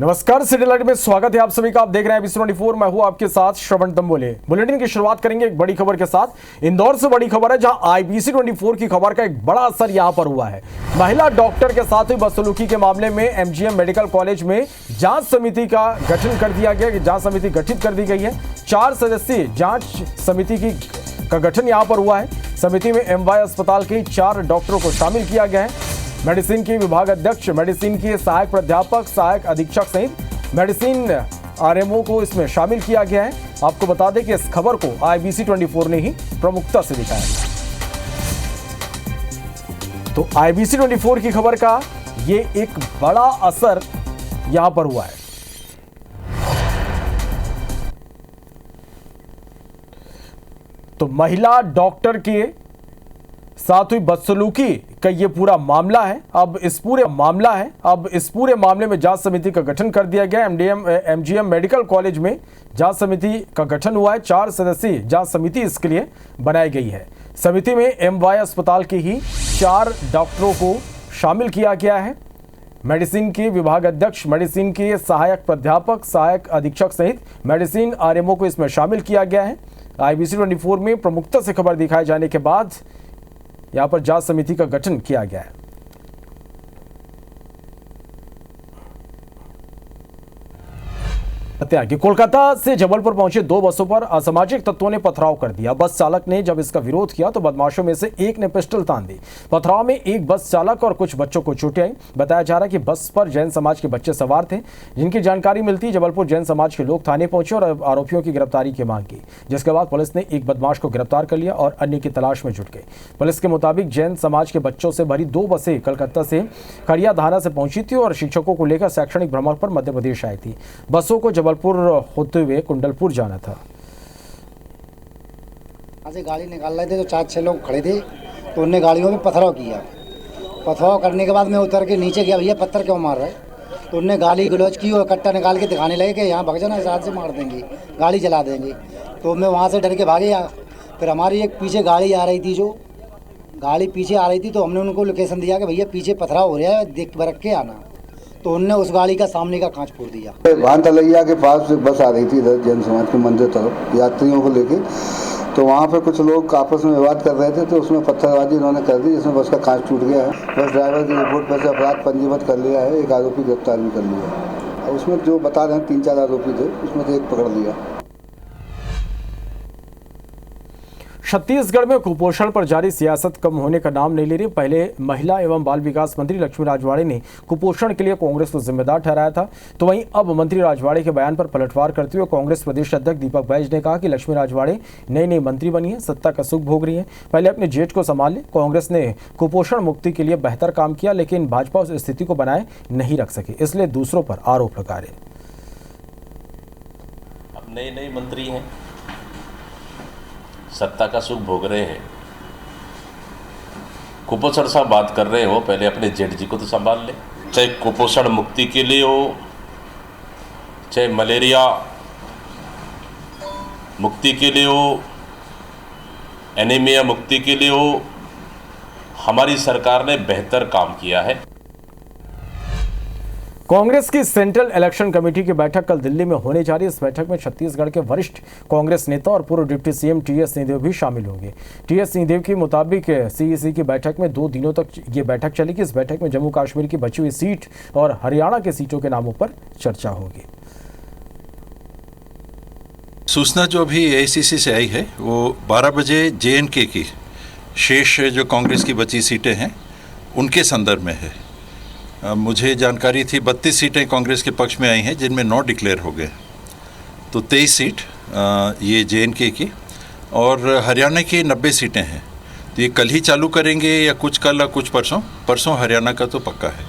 नमस्कार, city light में स्वागत है आप सभी का। आप देख रहे हैं एबी24। मैं हूं आपके साथ श्रवण तंबोले। बुलेटिन की शुरुआत करेंगे एक बड़ी खबर के साथ। इंदौर से बड़ी खबर है, जहां IBC24 की खबर का एक बड़ा असर यहां पर हुआ है। महिला डॉक्टर के साथ हुई बदसलूकी के मामले में MGM मेडिकल कॉलेज में जांच समिति का गठन कर दिया गया। जांच समिति गठित कर दी गई है। 4 सदस्यीय जांच समिति का गठन यहां पर हुआ है। समिति में MY अस्पताल के 4 डॉक्टरों को शामिल किया गया है। मेडिसिन के विभाग अध्यक्ष, मेडिसिन के सहायक प्राध्यापक, सहायक अधीक्षक सहित मेडिसिन RMO को इसमें शामिल किया गया है। आपको बता दें कि इस खबर को IBC24 ने ही प्रमुखता से दिखाया। तो IBC24 की खबर का ये एक बड़ा असर यहां पर हुआ है। तो महिला डॉक्टर के साथ हुई बदसलूकी का ये पूरा मामला है। अब इस पूरे मामले में जांच समिति का गठन कर दिया गया। MGM मेडिकल कॉलेज में जांच समिति का गठन हुआ है। 4 सदस्यीय जांच समिति इसके लिए बनाई गई है। समिति में MY अस्पताल के ही 4 डॉक्टरों को शामिल किया गया है। मेडिसिन के विभाग अध्यक्ष, मेडिसिन के सहायक प्राध्यापक, सहायक अधीक्षक सहित मेडिसिन RMO को इसमें शामिल किया गया है। IBC24 में प्रमुखता से खबर दिखाए जाने के बाद यहां पर जांच समिति का गठन किया गया है। कि कोलकाता से जबलपुर पहुंचे 2 बसों पर असामाजिक तत्वों ने पथराव कर दिया। बस चालक ने जब इसका विरोध किया तो बदमाशों में से एक ने पिस्टल तान दी। पथराव में एक बस चालक और कुछ बच्चों को चोटें आई। बताया जा रहा है कि बस पर जैन समाज के बच्चे सवार थे। जिनकी जानकारी मिलती जबलपुर जैन समाज के लोग थाने पहुंचे और आरोपियों की गिरफ्तारी की मांग की, जिसके बाद पुलिस ने एक बदमाश को गिरफ्तार कर लिया और अन्य की तलाश में जुट गई। पुलिस के मुताबिक जैन समाज के बच्चों से भरी 2 बसें कलकत्ता से खड़िया धारा से पहुंची थी और शिक्षकों को लेकर शैक्षणिक भ्रमण पर मध्य प्रदेश आई थी। बसों को जबलपुर होते हुए कुंडलपुर जाना था। से गाड़ी निकाल रहे थे तो 4-6 लोग खड़े थे, तो उनने गाड़ियों में पथराव किया। पथराव करने के बाद मैं उतर के नीचे गया, भैया पत्थर क्यों मार रहे? तो उनने गाली गलौज की और कट्टा निकाल के दिखाने लगे कि यहाँ भग जाना, इस हाथ से मार देंगे, गाड़ी जला देंगे। तो मैं वहाँ से डर के भागे। फिर हमारी एक पीछे गाड़ी आ रही थी, जो गाड़ी पीछे आ रही थी, तो हमने उनको लोकेशन दिया कि भैया पीछे पथराव हो रहा है, देख बरक के आना। तो उनने उस गाड़ी का सामने का कांच फोड़ दिया। भान तलैया के पास बस आ रही थी इधर जैन समाज के मंदिर तरफ यात्रियों को लेके, तो वहाँ पे कुछ लोग आपस में विवाद कर रहे थे, तो उसमें पत्थरबाजी इन्होंने कर दी, जिसमें बस का कांच टूट गया है। बस ड्राइवर की रिपोर्ट पर से अपराध पंजीबद्ध कर लिया है। एक आरोपी गिरफ्तार भी कर लिया है। उसमें जो बता रहे हैं 3-4 आरोपी थे, उसमें से एक पकड़ लिया। छत्तीसगढ़ में कुपोषण पर जारी सियासत कम होने का नाम नहीं ले रही। पहले महिला एवं बाल विकास मंत्री लक्ष्मी राजवाड़े ने कुपोषण के लिए कांग्रेस को जिम्मेदार ठहराया था, तो वहीं अब मंत्री राजवाड़े के बयान पर पलटवार करते हुए कांग्रेस प्रदेश अध्यक्ष दीपक बैज ने कहा कि लक्ष्मी राजवाड़े नई मंत्री बनी है, सत्ता का सुख भोग रही है, पहले अपने जेठ को संभाल ले। कांग्रेस ने कुपोषण मुक्ति के लिए बेहतर काम किया, लेकिन भाजपा उस स्थिति को बनाए नहीं रख सके, इसलिए दूसरों पर आरोप लगा रहे। अब नए मंत्री हैं, सत्ता का सुख भोग रहे हैं। कुपोषण साहब बात कर रहे हो, पहले अपने जेठ जी को तो संभाल ले। चाहे कुपोषण मुक्ति के लिए हो, चाहे मलेरिया मुक्ति के लिए हो, एनीमिया मुक्ति के लिए हो, हमारी सरकार ने बेहतर काम किया है। कांग्रेस की सेंट्रल इलेक्शन कमेटी की बैठक कल दिल्ली में होने जा रही है। इस बैठक में छत्तीसगढ़ के वरिष्ठ कांग्रेस नेता और पूर्व डिप्टी CM TS सिंहदेव भी शामिल होंगे। TS सिंहदेव के मुताबिक CEC की बैठक में 2 दिनों तक ये बैठक चलेगी। इस बैठक में जम्मू कश्मीर की बची हुई सीट और हरियाणा के सीटों के नामों पर चर्चा होगी। सूचना जो अभी AICC से आई है वो 12 बजे JNK की शेष जो कांग्रेस की बची सीटें हैं उनके संदर्भ में है। मुझे जानकारी थी 32 सीटें कांग्रेस के पक्ष में आई हैं, जिनमें 9 डिक्लेयर हो गए, तो 23 सीट ये JNK की और हरियाणा की 90 सीटें हैं। तो ये कल ही चालू करेंगे या कुछ कल या कुछ परसों हरियाणा का तो पक्का है।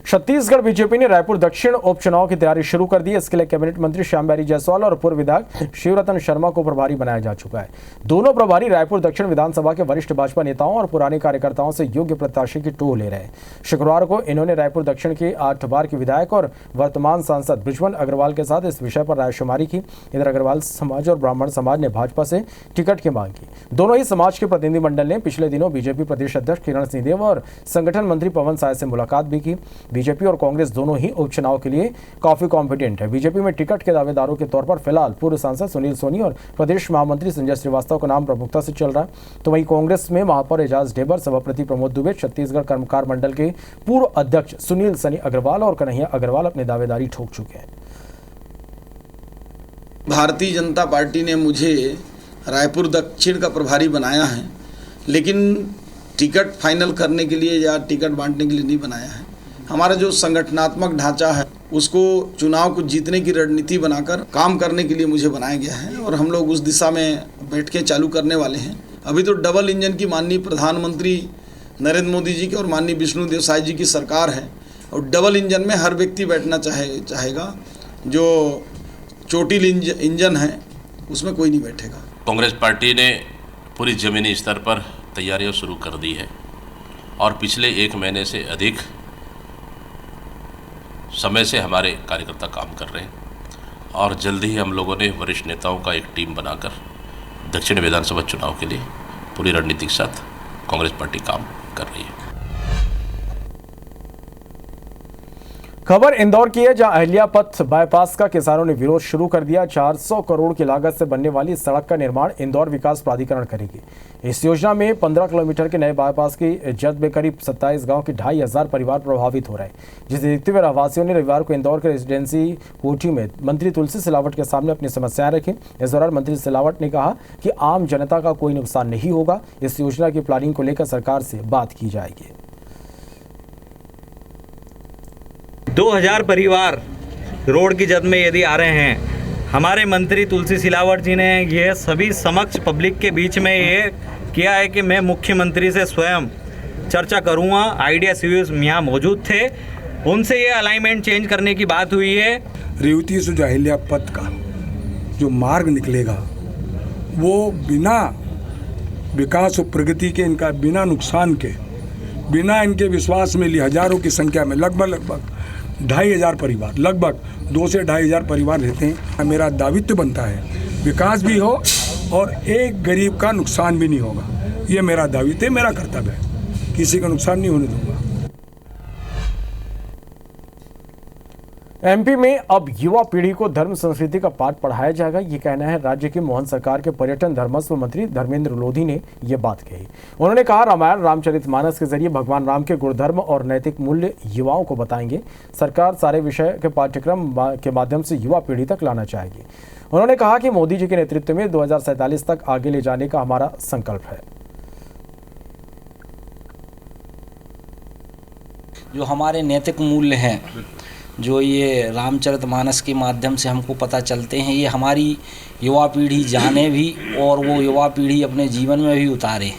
छत्तीसगढ़ बीजेपी ने रायपुर दक्षिण उपचुनाव की तैयारी शुरू कर दी है। इसके लिए कैबिनेट मंत्री श्यामबारी जायसवाल और पूर्व विधायक शिवरतन शर्मा को प्रभारी बनाया जा चुका है। दोनों प्रभारी रायपुर दक्षिण विधानसभा के वरिष्ठ भाजपा नेताओं और पुराने कार्यकर्ताओं से योग्य प्रत्याशी की टोह ले रहे हैं। शुक्रवार को इन्होंने रायपुर दक्षिण के 8 बार के विधायक और वर्तमान सांसद बृजमोहन अग्रवाल के साथ इस विषय पर रायशुमारी की। इधर अग्रवाल समाज और ब्राह्मण समाज ने भाजपा से टिकट की मांग की। दोनों ही समाज के प्रतिनिधिमंडल ने पिछले दिनों बीजेपी प्रदेश अध्यक्ष किरण सिंहदेव और संगठन मंत्री पवन साय से मुलाकात भी की। बीजेपी और कांग्रेस दोनों ही उपचुनाव के लिए काफी कॉम्पिटेंट है। बीजेपी में टिकट के दावेदारों के तौर पर फिलहाल पूर्व सांसद सुनील सोनी और प्रदेश महामंत्री संजय श्रीवास्तव का नाम प्रमुखता से चल रहा है। तो वहीं कांग्रेस में महापौर एजाज ढेबर, सभापति प्रमोद दुबे, छत्तीसगढ़ कर्मकार मंडल के पूर्व अध्यक्ष सुनील सनी अग्रवाल और कन्हैया अग्रवाल अपनी दावेदारी ठोक चुके हैं। भारतीय जनता पार्टी ने मुझे रायपुर दक्षिण का प्रभारी बनाया है, लेकिन टिकट फाइनल करने के लिए या टिकट बांटने के लिए नहीं बनाया है। हमारा जो संगठनात्मक ढांचा है उसको चुनाव को जीतने की रणनीति बनाकर काम करने के लिए मुझे बनाया गया है और हम लोग उस दिशा में बैठकें चालू करने वाले हैं। अभी तो डबल इंजन की माननीय प्रधानमंत्री नरेंद्र मोदी जी की और माननीय विष्णुदेव साय जी की सरकार है और डबल इंजन में हर व्यक्ति बैठना चाहेगा। जो चोटिल इंजन है उसमें कोई नहीं बैठेगा। कांग्रेस पार्टी ने पूरी ज़मीनी स्तर पर तैयारियां शुरू कर दी है और पिछले 1 महीने से अधिक समय से हमारे कार्यकर्ता काम कर रहे हैं और जल्द ही हम लोगों ने वरिष्ठ नेताओं का एक टीम बनाकर दक्षिण विधानसभा चुनाव के लिए पूरी रणनीति के साथ कांग्रेस पार्टी काम कर रही है। खबर इंदौर की है, जहां अहिल्या पथ बाईपास का किसानों ने विरोध शुरू कर दिया। 400 करोड़ की लागत से बनने वाली इस सड़क का निर्माण इंदौर विकास प्राधिकरण करेगी। इस योजना में 15 किलोमीटर के नए बाईपास की जद में करीब 27 गांव के 2500 परिवार प्रभावित हो रहे हैं, जिसे देखते हुए रहवासियों ने रविवार को इंदौर के रेजिडेंसी कोठी में मंत्री तुलसी सिलावट के सामने अपनी समस्याएं रखी। इस दौरान मंत्री सिलावट ने कहा कि आम जनता का कोई नुकसान नहीं होगा। इस योजना की प्लानिंग को लेकर सरकार से बात की जाएगी। 2000 परिवार रोड की जद में यदि आ रहे हैं, हमारे मंत्री तुलसी सिलावट जी ने ये सभी समक्ष पब्लिक के बीच में ये किया है कि मैं मुख्यमंत्री से स्वयं चर्चा करूंगा। आइडिया सीईओ यहाँ मौजूद थे, उनसे ये अलाइनमेंट चेंज करने की बात हुई है। रेवती से जो अहिल्या पथ का जो मार्ग निकलेगा वो बिना विकास और प्रगति के, इनका बिना नुकसान के, बिना इनके विश्वास में लिए हजारों की संख्या में लगभग 2500 परिवार, लगभग 2 से 2500 परिवार रहते हैं। मेरा दायित्व बनता है विकास भी हो और एक गरीब का नुकसान भी नहीं होगा। ये मेरा दायित्व है, मेरा कर्तव्य है, किसी का नुकसान नहीं होने दूंगा। एमपी में अब युवा पीढ़ी को धर्म संस्कृति का पाठ पढ़ाया जाएगा, ये कहना है राज्य की मोहन सरकार के पर्यटन धर्मस्व मंत्री धर्मेंद्र लोधी ने ये बात कही। उन्होंने कहा, रामायण रामचरितमानस के जरिए भगवान राम के गुणधर्म और नैतिक मूल्य युवाओं को बताएंगे। सरकार सारे विषय के पाठ्यक्रम के माध्यम से युवा पीढ़ी तक लाना चाहेगी। उन्होंने कहा कि मोदी जी के नेतृत्व में 2047 तक आगे ले जाने का हमारा संकल्प है। जो हमारे नैतिक मूल्य हैं, जो ये रामचरितमानस के माध्यम से हमको पता चलते हैं, ये हमारी युवा पीढ़ी जाने भी और वो युवा पीढ़ी अपने जीवन में भी उतारे,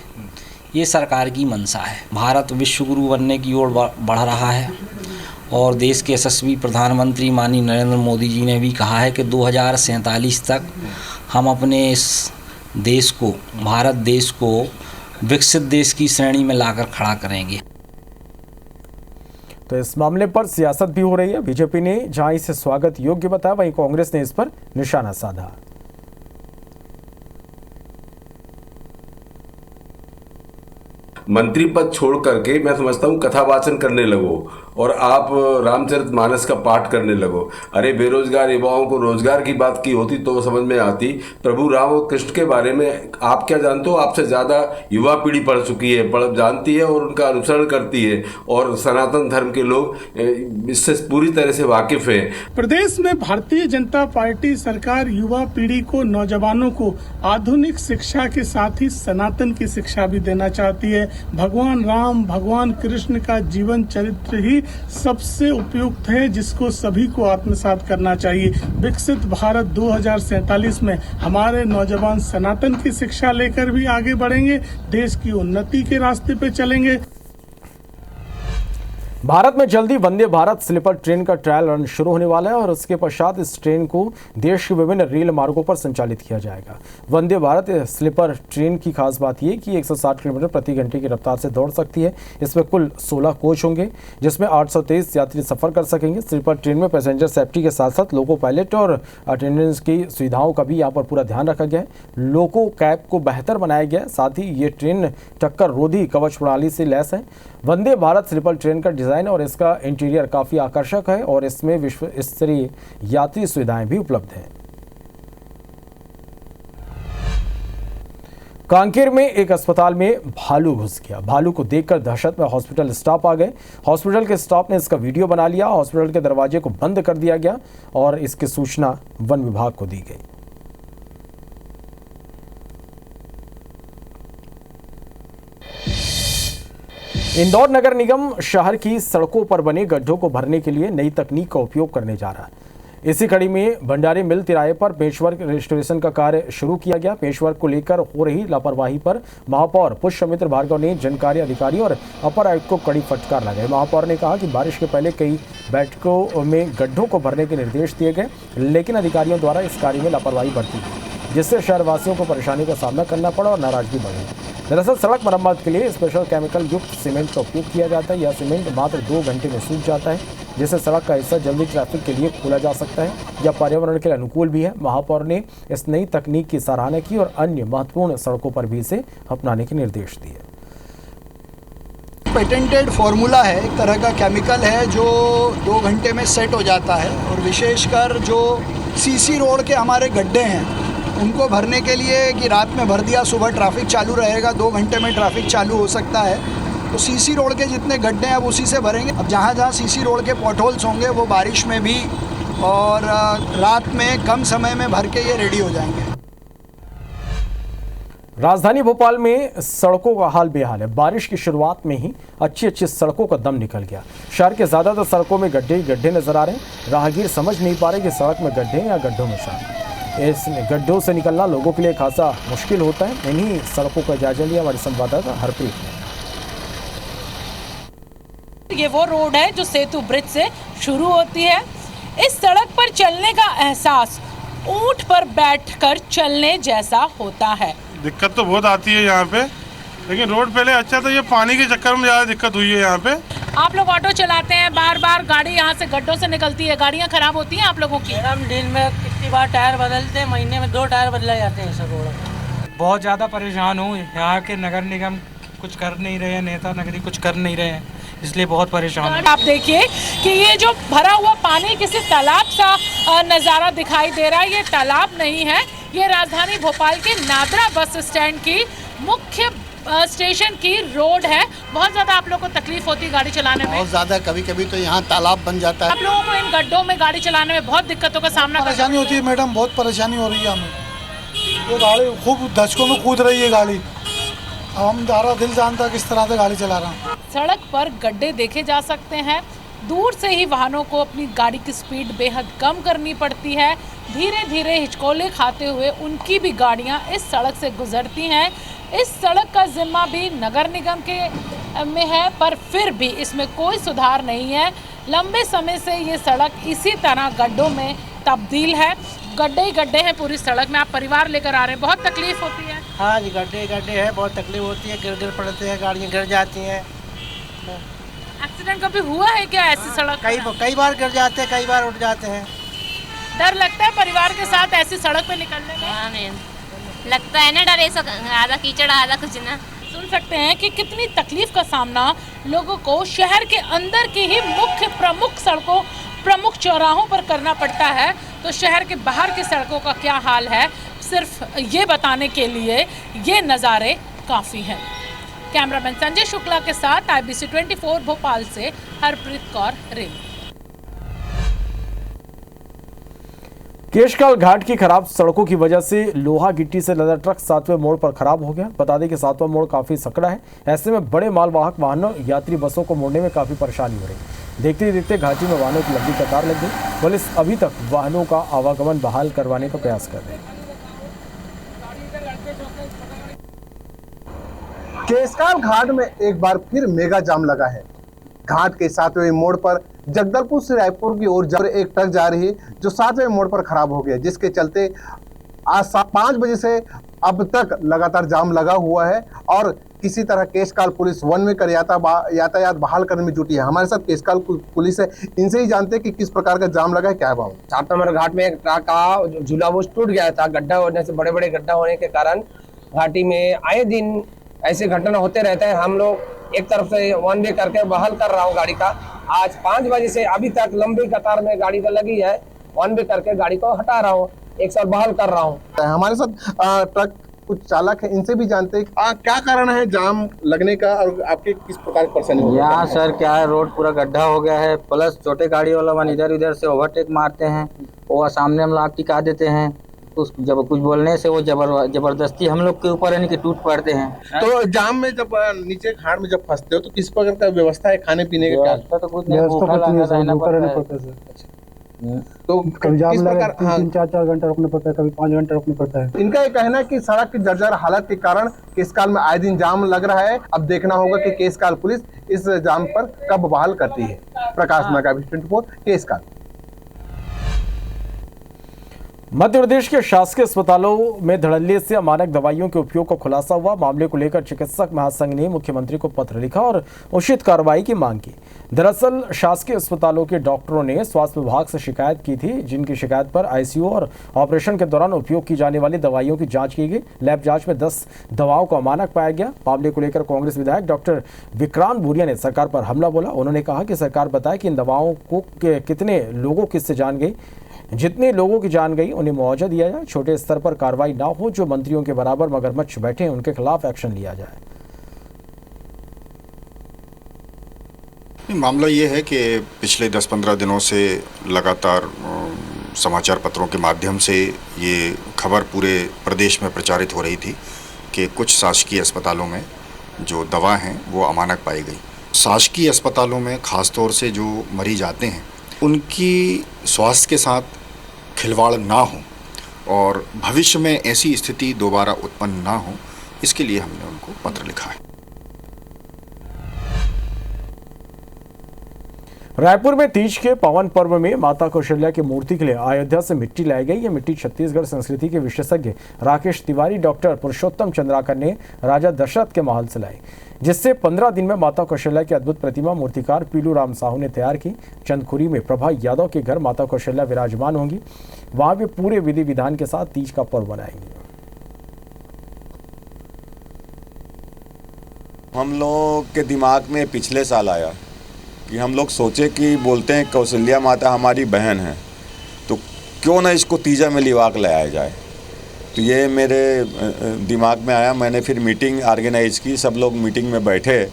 ये सरकार की मंशा है। भारत विश्व गुरु बनने की ओर बढ़ रहा है और देश के यशस्वी प्रधानमंत्री माननीय नरेंद्र मोदी जी ने भी कहा है कि 2047 तक हम अपने इस देश को, भारत देश को विकसित देश की श्रेणी में लाकर खड़ा करेंगे। तो इस मामले पर सियासत भी हो रही है। बीजेपी ने जहां इसे स्वागत योग्य बताया, वहीं कांग्रेस ने इस पर निशाना साधा। मंत्री पद छोड़ करके मैं समझता हूँ कथावाचन करने लगो और आप रामचरितमानस का पाठ करने लगो। अरे बेरोजगार युवाओं को रोजगार की बात की होती तो वो समझ में आती। प्रभु राम और कृष्ण के बारे में आप क्या जानते हो? आपसे ज़्यादा युवा पीढ़ी पढ़ चुकी है, जानती है और उनका अनुसरण करती है और सनातन धर्म के लोग इससे पूरी तरह से वाकिफ है। प्रदेश में भारतीय जनता पार्टी सरकार युवा पीढ़ी को, नौजवानों को आधुनिक शिक्षा के साथ ही सनातन की शिक्षा भी देना चाहती है। भगवान राम, भगवान कृष्ण का जीवन चरित्र ही सबसे उपयुक्त है, जिसको सभी को आत्मसात करना चाहिए। विकसित भारत 2047 में हमारे नौजवान सनातन की शिक्षा लेकर भी आगे बढ़ेंगे, देश की उन्नति के रास्ते पे चलेंगे। भारत में जल्दी वंदे भारत स्लीपर ट्रेन का ट्रायल रन शुरू होने वाला है और उसके पश्चात इस ट्रेन को देश के विभिन्न रेल मार्गों पर संचालित किया जाएगा। वंदे भारत स्लीपर ट्रेन की खास बात यह कि 160 किलोमीटर प्रति घंटे की रफ्तार से दौड़ सकती है। इसमें कुल 16 कोच होंगे जिसमें 823 यात्री सफर कर सकेंगे। स्लीपर ट्रेन में पैसेंजर सेफ्टी के साथ साथ लोको पायलट और अटेंडेंस की सुविधाओं का भी यहाँ पर पूरा ध्यान रखा गया है। लोको कैब को बेहतर बनाया गया है। साथ ही ये ट्रेन टक्कर रोधी कवच प्रणाली से लैस है। वंदे भारत स्लीपर ट्रेन का डिजाइन और इसका इंटीरियर काफी आकर्षक है और इसमें विश्व स्तरीय यात्री सुविधाएं भी उपलब्ध हैं। कांकेर में एक अस्पताल में भालू घुस गया। भालू को देखकर दहशत में हॉस्पिटल स्टाफ आ गए। हॉस्पिटल के स्टाफ ने इसका वीडियो बना लिया। हॉस्पिटल के दरवाजे को बंद कर दिया गया और इसकी सूचना वन विभाग को दी गई। इंदौर नगर निगम शहर की सड़कों पर बने गड्ढों को भरने के लिए नई तकनीक का उपयोग करने जा रहा है। इसी कड़ी में भंडारी मिल तिराहे पर पेशवर्क रेस्टोरेशन का कार्य शुरू किया गया। पेशवर्क को लेकर हो रही लापरवाही पर महापौर पुष्यमित्र भार्गव ने जनकार्य अधिकारी और अपर आयुक्त को कड़ी फटकार लगाई। महापौर ने कहा कि बारिश के पहले कई बैठकों में गड्ढों को भरने के निर्देश दिए गए, लेकिन अधिकारियों द्वारा इस कार्य में लापरवाही बरती गई, जिससे शहरवासियों को परेशानी का सामना करना पड़ा और नाराजगी बढ़ी। दरअसल सड़क मरम्मत के लिए स्पेशल केमिकल युक्त सीमेंट का उपयोग किया जाता है। यह सीमेंट मात्र 2 घंटे में सूख जाता है, जिससे सड़क का हिस्सा जल्दी ट्रैफिक के लिए खोला जा सकता है। यह पर्यावरण के लिए अनुकूल भी है। महापौर ने इस नई तकनीक की सराहना की और अन्य महत्वपूर्ण सड़कों पर भी इसे अपनाने के निर्देश दिए। पेटेंटेड फार्मूला है, एक तरह का केमिकल है जो 2 घंटे में सेट हो जाता है और विशेषकर जो सीसी रोड के हमारे गड्ढे हैं उनको भरने के लिए कि रात में भर दिया, सुबह ट्रैफिक चालू रहेगा, 2 घंटे में ट्रैफिक चालू हो सकता है। तो सीसी रोड के जितने गड्ढे हैं अब उसी से भरेंगे। अब जहाँ जहाँ सीसी रोड के पॉटहोल्स होंगे वो बारिश में भी और रात में कम समय में भर के ये रेडी हो जाएंगे। राजधानी भोपाल में सड़कों का हाल बेहाल है। बारिश की शुरुआत में ही अच्छी सड़कों का दम निकल गया। शहर के ज्यादातर सड़कों में गड्ढे ही गड्ढे नजर आ रहे हैं। राहगीर समझ नहीं पा रहे कि सड़क में गड्ढे या गड्ढों में शामिल। इस गड्ढों से निकलना लोगों के लिए खासा मुश्किल होता है। इन्हीं सड़कों का जायजा लिया हमारे संवाददाता हरप्रीत ने। ये वो रोड है जो सेतु ब्रिज से शुरू होती है। इस सड़क पर चलने का एहसास ऊंट पर बैठकर चलने जैसा होता है। दिक्कत तो बहुत आती है यहाँ पे, लेकिन रोड पहले अच्छा था, ये पानी के चक्कर में ज़्यादा दिक्कत हुई है यहाँ पे। आप लोग ऑटो चलाते हैं, बार बार गाड़ी यहाँ से गड्ढों से निकलती है, गाड़ियाँ खराब होती हैं आप लोगों की? मैडम दिन में कितनी बार टायर बदलते हैं, महीने में 2 टायर बदले जाते हैं सर रोड। बहुत ज़्यादा परेशान हूँ। यहाँ के नगर निगम कुछ कर नहीं रहे हैं, नेता नगरी कुछ कर नहीं रहे हैं, इसलिए बहुत परेशान है। आप देखिए कि ये जो भरा हुआ पानी किसी तालाब सा नज़ारा दिखाई दे रहा है। ये तालाब नहीं है, ये राजधानी भोपाल के नादरा बस स्टैंड की मुख्य स्टेशन की रोड है। बहुत ज़्यादा आप लोगों को तकलीफ होती है गाड़ी चलाने में? बहुत ज़्यादा, कभी कभी तो यहाँ तालाब बन जाता है। आप लोगों को इन गड्ढों में गाड़ी चलाने में बहुत दिक्कतों का सामना परेशानी होती है मैडम, बहुत परेशानी हो रही है हमें। ये गाड़ी खूब धचकों में कूद रही है गाड़ी। अब हम हमारा दिल जानता है किस तरह से गाड़ी चला रहा हूँ। सड़क पर गड्ढे देखे जा सकते हैं। दूर से ही वाहनों को अपनी गाड़ी की स्पीड बेहद कम करनी पड़ती है। धीरे धीरे हिचकोले खाते हुए उनकी भी गाड़ियाँ इस सड़क से गुजरती हैं। इस सड़क का जिम्मा भी नगर निगम के में है, पर फिर भी इसमें कोई सुधार नहीं है। लंबे समय से ये सड़क इसी तरह गड्ढों में तब्दील है। गड्ढे ही गड्ढे हैं पूरी सड़क में। आप परिवार लेकर आ रहे हैं, बहुत तकलीफ होती है? हाँ जी, गड्ढे गड्ढे हैं, बहुत तकलीफ होती है। गिर पड़ते हैं, गाड़ियाँ गिर जाती हैं। एक्सीडेंट कभी हुआ है क्या ऐसी सड़क? कई बार गिर जाते हैं, कई बार उठ जाते हैं। डर लगता है परिवार के साथ ऐसी सड़क पे निकलने में? हाँ मैम, लगता है ना डर, ऐसा आधा कीचड़ आधा कुछ ना। सुन सकते हैं कि कितनी तकलीफ का सामना लोगों को शहर के अंदर की ही मुख्य प्रमुख सड़कों, प्रमुख चौराहों पर करना पड़ता है। तो शहर के बाहर की सड़कों का क्या हाल है, सिर्फ ये बताने के लिए ये नज़ारे काफ़ी हैं। कैमरामैन संजय शुक्ला के साथ IBC 24 भोपाल से हरप्रीत कौर रेल। केशकाल घाट की खराब सड़कों की वजह से लोहा गिट्टी से लदा ट्रक 7वें मोड़ पर खराब हो गया। बता दें कि 7वां मोड़ काफी सकड़ा है। ऐसे में बड़े मालवाहक वाहनों, यात्री बसों को मोड़ने में काफी परेशानी हो रही है। देखते ही देखते घाटी में वाहनों की लंबी कतार लग गई। पुलिस अभी तक वाहनों का आवागमन बहाल करवाने का प्रयास कर रही है। केशकाल घाट में एक बार फिर मेगा जाम लगा है। घाट के 7वें मोड़ पर जगदलपुर से रायपुर की ओर एक ट्रक जा रही है जो 7वें मोड़ पर खराब हो गया, जिसके चलते आज 5 बजे से अब तक लगातार जाम लगा हुआ है और किसी तरह केशकाल पुलिस वन वे कर यातायात बहाल करने में जुटी है। हमारे साथ केशकाल पुलिस है, इनसे ही जानते हैं कि किस प्रकार का जाम लगा है, क्या भाव। 7 नंबर घाट में एक ट्रक का झूला वो टूट गया था। गड्ढा होने से, बड़े बड़े गड्ढा होने के कारण घाटी में आए दिन ऐसे घटना होते रहते हैं। हम लोग एक तरफ से वन वे करके बहाल कर रहा हूँ गाड़ी का। आज 5 बजे से अभी तक लंबी कतार में गाड़ी तो लगी है, वन वे करके गाड़ी को हटा रहा हूँ, एक साल बहाल कर रहा हूँ। हमारे साथ ट्रक कुछ चालक है, इनसे भी जानते हैं क्या कारण है जाम लगने का और आपके किस प्रकार की परेशानी हो रही है। यहाँ सर क्या है, रोड पूरा गड्ढा हो गया है, प्लस छोटे गाड़ी वाला वन इधर उधर से ओवरटेक मारते हैं और सामने हम लोग टिका देते हैं। जब कुछ बोलने से वो जबरदस्ती हम लोग के ऊपर यानी कि टूट पड़ते हैं। तो जाम में जब नीचे घाट में जब फंसते हो तो किस प्रकार का व्यवस्था है खाने पीने का? व्यवस्था तो कुछ नहीं, भूखा रहना पड़ता है। तो कभी जाम लगा 3-4 घंटा रुकना पड़ता है, कभी 5 घंटा रुकना पड़ता है। इनका ये कहना है कि सड़क की जर्जर हालत के कारण केशकाल में आए दिन जाम लग रहा है। अब देखना होगा कि केशकाल पुलिस इस जाम पर कब बहाल करती है। प्रकाश नागा, 24 केशकाल। मध्य प्रदेश के शासकीय अस्पतालों में धड़ल्ले से अमानक दवाइयों के उपयोग का खुलासा हुआ। मामले को लेकर चिकित्सक महासंघ ने मुख्यमंत्री को पत्र लिखा और उचित कार्रवाई की मांग की। दरअसल शासकीय अस्पतालों के डॉक्टरों ने स्वास्थ्य विभाग से शिकायत की थी, जिनकी शिकायत पर आईसीयू और ऑपरेशन के दौरान उपयोग की जाने वाली दवाइयों की जांच की गई। लैब जांच में 10 दवाओं को अमानक पाया गया। मामले को लेकर कांग्रेस विधायक डॉक्टर विक्रांत भूरिया ने सरकार पर हमला बोला। उन्होंने कहा कि सरकार बताए कि इन दवाओं को कितने लोगों किससे जान गई, जितने लोगों की जान गई उन्हें मुआवजा दिया जाए। छोटे स्तर पर कार्रवाई ना हो, जो मंत्रियों के बराबर मगरमच्छ बैठे हैं उनके खिलाफ एक्शन लिया जाए। मामला ये है कि पिछले 10-15 दिनों से लगातार समाचार पत्रों के माध्यम से ये खबर पूरे प्रदेश में प्रचारित हो रही थी कि कुछ शासकीय अस्पतालों में जो दवा हैं वो अमानक पाई गई। शासकीय अस्पतालों में ख़ासतौर से जो मरीज आते हैं उनकी स्वास्थ्य के साथ खिलवाड़ ना हो और भविष्य में ऐसी स्थिति दोबारा उत्पन्न ना हो, इसके लिए हमने उनको पत्र लिखा है। रायपुर में तीज के पावन पर्व में माता कौशल्या की मूर्ति के लिए अयोध्या से मिट्टी लाई गई। यह मिट्टी छत्तीसगढ़ संस्कृति के विशेषज्ञ राकेश तिवारी, डॉक्टर पुरुषोत्तम चंद्राकर ने राजा दशरथ के महल से लाई, जिससे 15 दिन में माता कौशल्या की अद्भुत प्रतिमा मूर्तिकार पीलू राम साहू ने तैयार की। चंदखुरी में प्रभा यादव के घर माता कौशल्या विराजमान होंगी। वहां वे पूरे विधि विधान के साथ तीज का पर्व मनाएंगे। हम लोग के दिमाग में पिछले साल आया कि हम लोग सोचे कि बोलते हैं कौशल्या माता हमारी बहन है, तो क्यों ना इसको तीजा में लिवा के लाया जाए। तो ये मेरे दिमाग में आया। मैंने फिर मीटिंग ऑर्गेनाइज की, सब लोग मीटिंग में बैठे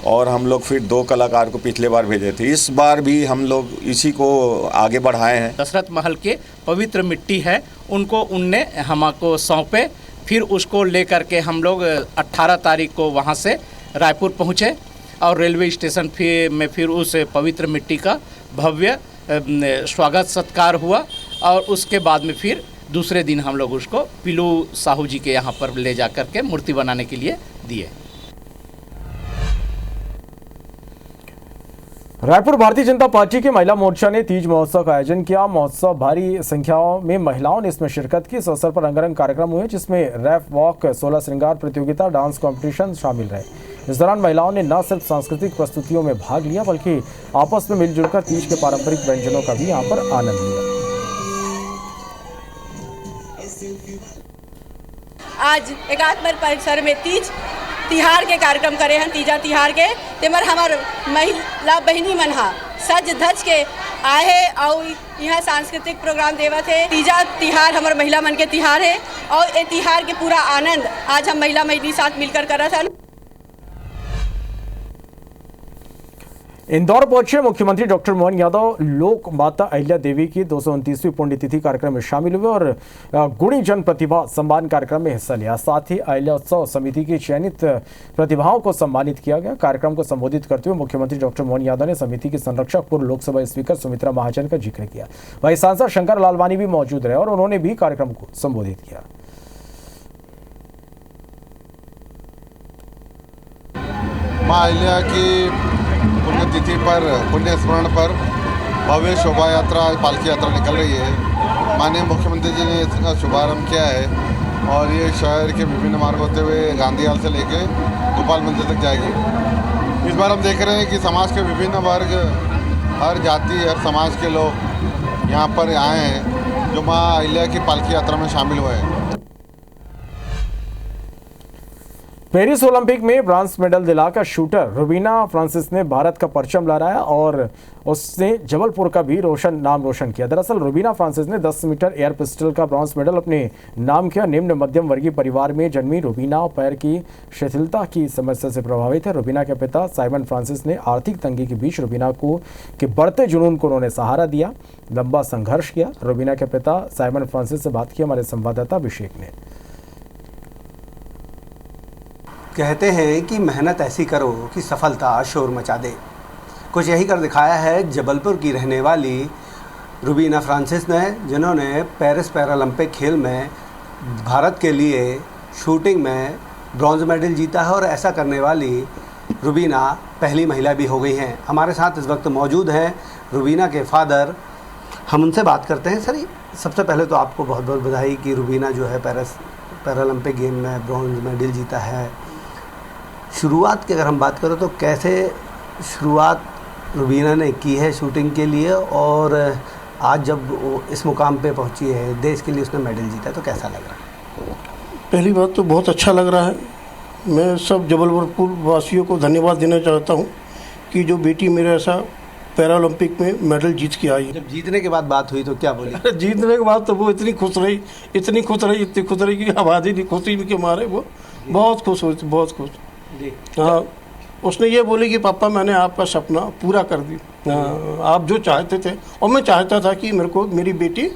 और हम लोग फिर 2 कलाकार को पिछले बार भेजे थे। इस बार भी हम लोग इसी को आगे बढ़ाए हैं। दशरथ महल के पवित्र मिट्टी है, उनको उनने हमको सौंपे। फिर उसको लेकर के हम लोग 18 तारीख को वहाँ से रायपुर पहुँचे और रेलवे स्टेशन में फिर उस पवित्र मिट्टी का भव्य स्वागत सत्कार हुआ और उसके बाद में फिर दूसरे दिन हम लोग उसको पीलू साहू जी के यहाँ पर ले जा कर के मूर्ति बनाने के लिए दिए। रायपुर भारतीय जनता पार्टी के महिला मोर्चा ने तीज महोत्सव का आयोजन किया। महोत्सव भारी संख्या में महिलाओं ने इसमें शिरकत की। इस अवसर पर रंगारंग कार्यक्रम हुए, जिसमें रैप वॉक, 16 श्रृंगार प्रतियोगिता, डांस कंपटीशन शामिल रहे। इस दौरान महिलाओं ने न सिर्फ सांस्कृतिक प्रस्तुतियों में भाग लिया, बल्कि आपस में मिलजुल कर तीज के पारंपरिक व्यंजनों का भी यहाँ पर आनंद लिया। आज एकात्मर परिसर में तीज तिहार के कार्यक्रम करे हैं। तीजा तिहार के तेमर हमार महिला बहनी मन हा सज धज के आए और यहाँ सांस्कृतिक प्रोग्राम देवत है। तीजा तिहार हमार महिला मन के तिहार है और ये तिहार के पूरा आनंद आज हम महिला महिला साथ मिलकर करत हन। इंदौर पहुंचे मुख्यमंत्री डॉक्टर मोहन यादव लोक माता अहिल्या देवी की 229वीं पुण्यतिथि कार्यक्रम में शामिल हुए और गुणी जन प्रतिभा सम्मान कार्यक्रम में हिस्सा लिया। साथ ही अहिल्या उत्सव समिति की चयनित प्रतिभाओं को सम्मानित किया गया। कार्यक्रम को संबोधित करते हुए मुख्यमंत्री डॉक्टर मोहन यादव ने समिति की संरक्षक पूर्व लोकसभा स्पीकर सुमित्रा महाजन का जिक्र किया। वहीं सांसद शंकर लालवानी भी मौजूद रहे और उन्होंने भी कार्यक्रम को संबोधित किया। मां अहिल्या की तिथि पर पुण्य स्मरण पर भव्य शोभा यात्रा पालकी यात्रा निकल रही है। माननीय मुख्यमंत्री जी ने इसका शुभारंभ किया है और ये शहर के विभिन्न मार्ग होते हुए गांधी हाल से लेके गोपाल मंदिर तक जाएगी। इस बार हम देख रहे हैं कि समाज के विभिन्न वर्ग, हर जाति, हर समाज के लोग यहाँ पर आए हैं जो माँ अहिल्या की पालकी यात्रा में शामिल हुए हैं। पेरिस ओलंपिक में ब्रॉन्ज मेडल दिलाकर शूटर रुबीना फ्रांसिस ने भारत का परचम लहराया और उसने जबलपुर का भी नाम रोशन किया। दरअसल रुबीना फ्रांसिस ने 10 मीटर एयर पिस्टल का ब्रॉन्ज मेडल अपने नाम किया। निम्न मध्यम वर्गीय परिवार में जन्मी रुबीना पैर की शिथिलता की समस्या से प्रभावित है। रुबीना के पिता साइमन फ्रांसिस ने आर्थिक तंगी के बीच रुबीना को के बढ़ते जुनून को उन्होंने सहारा दिया, लंबा संघर्ष किया। रुबीना के पिता साइमन फ्रांसिस से बात की हमारे संवाददाता अभिषेक ने। कहते हैं कि मेहनत ऐसी करो कि सफलता शोर मचा दे। कुछ यही कर दिखाया है जबलपुर की रहने वाली रुबीना फ्रांसिस ने, जिन्होंने पेरिस पैरालंपिक खेल में भारत के लिए शूटिंग में ब्रॉन्ज मेडल जीता है और ऐसा करने वाली रुबीना पहली महिला भी हो गई हैं। हमारे साथ इस वक्त मौजूद हैं रुबीना के फादर। हम उनसे बात करते हैं। सर, सबसे पहले तो आपको बहुत बहुत बधाई कि रुबीना जो है पेरिस पैरालंपिक गेम में ब्रॉन्ज मेडल जीता है। शुरुआत की अगर हम बात करें तो कैसे शुरुआत रुबीना ने की है शूटिंग के लिए, और आज जब वो इस मुकाम पे पहुंची है, देश के लिए उसने मेडल जीता, तो कैसा लग रहा है? पहली बात तो बहुत अच्छा लग रहा है। मैं सब जबलपुर वासियों को धन्यवाद देना चाहता हूं कि जो बेटी मेरे ऐसा पैरालंपिक में मेडल जीत के आई। जब जीतने के बाद बात हुई तो क्या बोली? जीतने के बाद तो वो इतनी खुश रही कि आबादी नहीं, खुशी के मारे वो बहुत खुश हुई थी, बहुत खुश। हाँ, उसने ये बोली कि पापा मैंने आपका सपना पूरा कर दी। आप जो चाहते थे, और मैं चाहता था कि मेरे को मेरी बेटी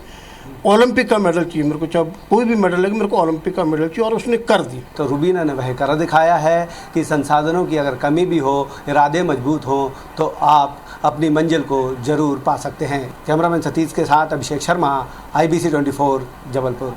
ओलंपिक का मेडल चाहिए, मेरे को चाहे कोई भी मेडल लगे, मेरे को ओलंपिक का मेडल चाहिए, और उसने कर दी। तो रुबीना ने वह कर दिखाया है कि संसाधनों की अगर कमी भी हो, इरादे मजबूत हो, तो आप अपनी मंजिल को जरूर पा सकते हैं। कैमरामैन सतीश के साथ अभिषेक शर्मा, IBC 24 जबलपुर।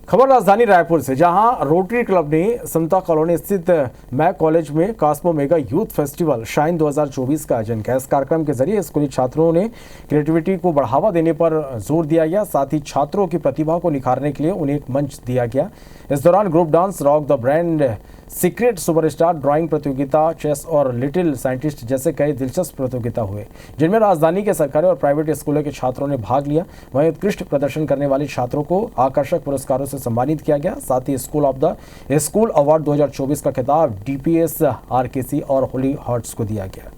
खबर राजधानी रायपुर से, जहां रोटरी क्लब ने समता कॉलोनी स्थित मैक कॉलेज में कास्मो मेगा यूथ फेस्टिवल शाइन 2024 का आयोजन किया। इस कार्यक्रम के जरिए स्कूली छात्रों ने क्रिएटिविटी को बढ़ावा देने पर जोर दिया गया, साथ ही छात्रों की प्रतिभा को निखारने के लिए उन्हें एक मंच दिया गया। इस दौरान group dance, rock the brand, secret superstar, drawing प्रतियोगिता, चेस और लिटिल साइंटिस्ट जैसे कई दिलचस्प प्रतियोगिता हुए, जिनमें राजधानी के सरकारी और प्राइवेट स्कूलों के छात्रों ने भाग लिया। वहीं उत्कृष्ट प्रदर्शन करने वाले छात्रों को आकर्षक पुरस्कारों से सम्मानित किया गया। साथ ही स्कूल अवार्ड 2024 का खिताब DPS RKC और होली हार्ट्स को दिया गया।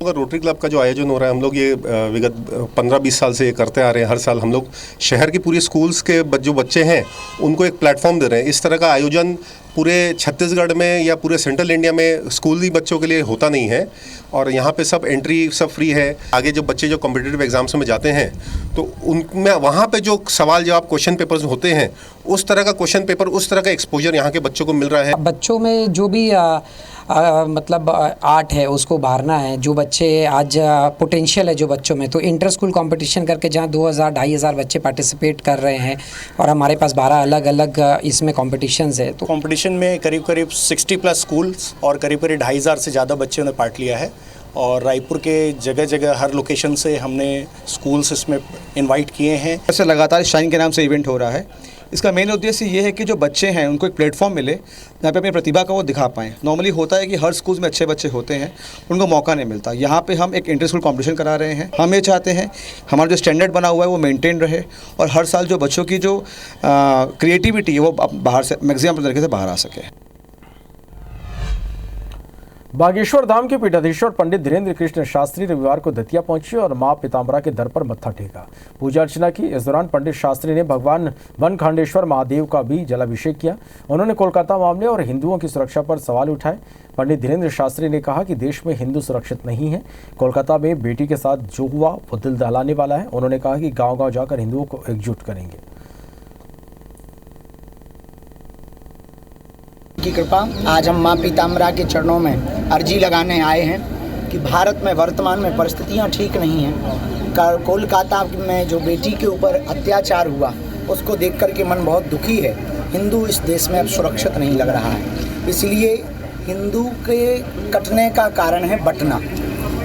रोटरी क्लब का जो आयोजन हो रहा है, हम लोग ये विगत 15-20 साल से ये करते आ रहे हैं। हर साल हम लोग शहर की पूरी स्कूल्स के जो बच्चे हैं उनको एक प्लेटफॉर्म दे रहे हैं। इस तरह का आयोजन पूरे छत्तीसगढ़ में या पूरे सेंट्रल इंडिया में स्कूली बच्चों के लिए होता नहीं है, और यहाँ पे सब एंट्री सब फ्री है। आगे जो बच्चे जो कॉम्पिटिटिव एग्जाम्स में जाते हैं तो उनमें वहाँ पे जो सवाल जवाब क्वेश्चन पेपर्स होते हैं, उस तरह का क्वेश्चन पेपर, उस तरह का एक्सपोजर यहाँ के बच्चों को मिल रहा है। बच्चों में जो भी मतलब आर्ट है उसको उभारना है। जो बच्चे आज पोटेंशियल है जो बच्चों में, तो इंटर स्कूल कंपटीशन करके जहाँ 2000-2500 बच्चे पार्टिसिपेट कर रहे हैं, और हमारे पास 12 अलग अलग इसमें कॉम्पिटिशन्स है। तो कंपटीशन में करीब 60+ स्कूल्स और करीब 2500 से ज़्यादा बच्चों ने पार्ट लिया है, और रायपुर के जगह जगह हर लोकेशन से हमने स्कूल्स इसमें इनवाइट किए हैं। ऐसे लगातार शाइन के नाम से इवेंट हो रहा है। इसका मेन उद्देश्य ये है कि जो बच्चे हैं उनको एक प्लेटफॉर्म मिले जहाँ पे अपनी प्रतिभा का वो दिखा पाएँ। नॉर्मली होता है कि हर स्कूल में अच्छे बच्चे होते हैं, उनको मौका नहीं मिलता। यहाँ पे हम एक इंटर स्कूल कॉम्पिटिशन करा रहे हैं। हम ये चाहते हैं हमारा जो स्टैंडर्ड बना हुआ है वो मेंटेन रहे, और हर साल जो बच्चों की जो क्रिएटिविटी है वो बाहर से मैक्सिमम तरीके से बाहर आ सके। बागेश्वर धाम के पीठाधीश्वर पंडित धीरेन्द्र कृष्ण शास्त्री रविवार को दतिया पहुंचे और मां पीताम्बरा के दर पर मत्था टेका, पूजा अर्चना की। इस दौरान पंडित शास्त्री ने भगवान वनखंडेश्वर महादेव का भी जलाभिषेक किया। उन्होंने कोलकाता मामले और हिंदुओं की सुरक्षा पर सवाल उठाए। पंडित धीरेन्द्र शास्त्री ने कहा कि देश में हिंदू सुरक्षित नहीं है। कोलकाता में बेटी के साथ जो हुआ वो दिल दहलाने वाला है। उन्होंने कहा कि गाँव-गाँव जाकर हिंदुओं को एकजुट करेंगे। की कृपा, आज हम माँ पीताम्बरा के चरणों में अर्जी लगाने आए हैं कि भारत में वर्तमान में परिस्थितियाँ ठीक नहीं हैं। कोलकाता में जो बेटी के ऊपर अत्याचार हुआ उसको देख कर के मन बहुत दुखी है। हिंदू इस देश में अब सुरक्षित नहीं लग रहा है, इसलिए हिंदू के कटने का कारण है बंटना।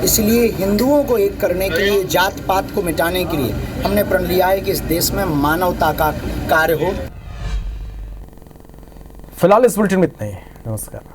इसलिए हिंदुओं को एक करने के लिए, जात पात को मिटाने के लिए हमने प्रण लिया है कि इस देश में मानवता का कार्य हो। फिलहाल इस बुलेटिन में इतना ही। नमस्कार।